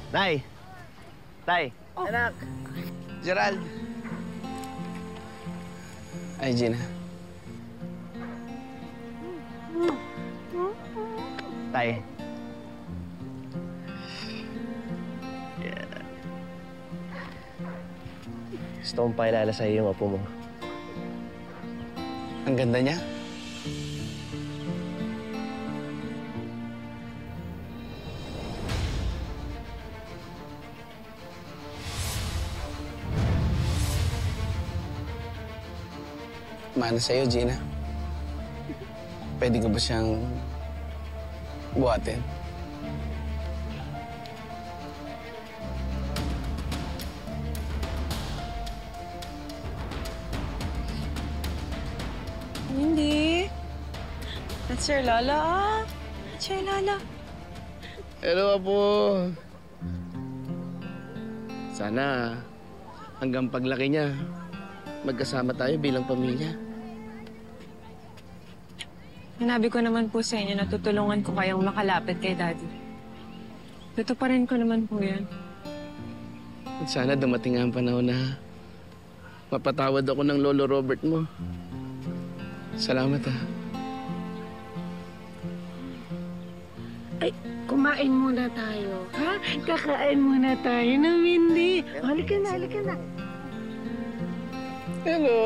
Nay! Tay! Oh. Anak! Gerald! Ay, Gina. Tay. Gusto kong pakilala sa'yo yung apo mo. Ang ganda niya. Mana sa'yo, Gina. Pwede ko ba siyang buhatin? Hindi. That's your Lola, ah. That's your Lola. Hello, Apo. Sana hanggang paglaki niya, magkasama tayo bilang pamilya. Sinabi ko naman po sa inyo na tutulungan ko kayong makalapit kay Daddy. Tutuparin ko naman po yan. At sana dumating ang panahon na mapatawad ako ng Lolo Robert mo. Salamat, ha. Ay, kumain muna tayo, ha? Kakain muna tayo na, Mindy. Halika na, halika na. Hello.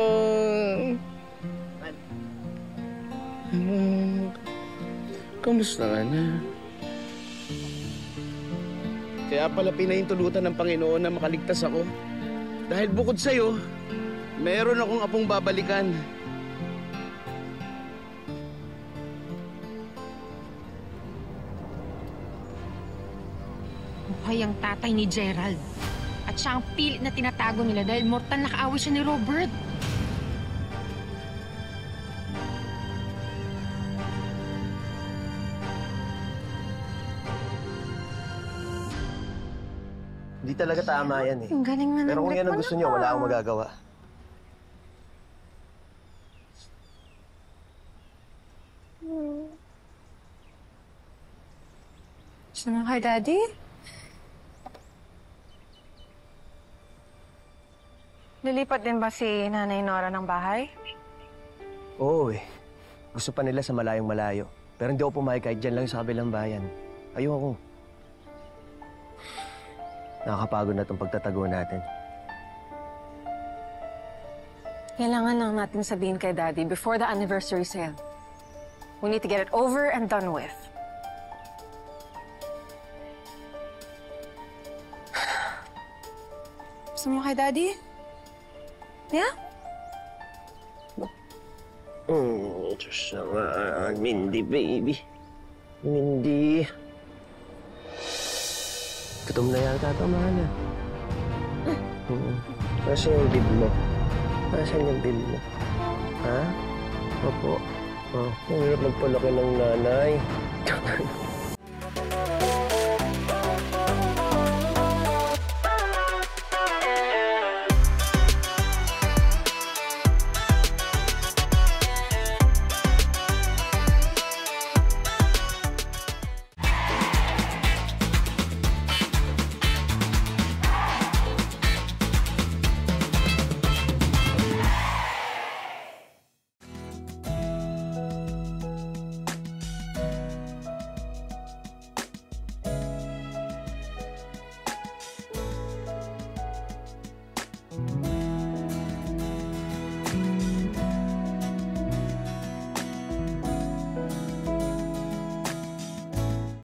Kamusta ka na? Kaya pala pinahintulutan ng Panginoon na makaligtas ako. Dahil bukod sa'yo, meron akong apong babalikan. Buhay ang tatay ni Gerald. At siya ang pilit na tinatago nila dahil mortal na kaaway siya ni Robert. Hindi talaga tama yan eh. Ang galing na Pero kung yan ang gusto niyo, wala akong magagawa. Gusto mo kay Daddy? Lilipat din ba si Nanay Nora ng bahay? Oo eh. Gusto pa nila sa malayong malayo. Pero hindi ako pumayag kahit dyan lang sa kabilang bayan. Ayoko. Nakakapagod na itong pagtatago natin. Kailangan lang natin sabihin kay Daddy before the anniversary sale. We need to get it over and done with. Gusto mo kay Daddy? Yeah? Diyos naman, Mindy, baby. Mindy. Gutom na yata ito, mahal. Nasaan yung bib mo? Nasaan yung bib mo? Ha? Opo. Oh, ang hirap magpalaki ng nanay.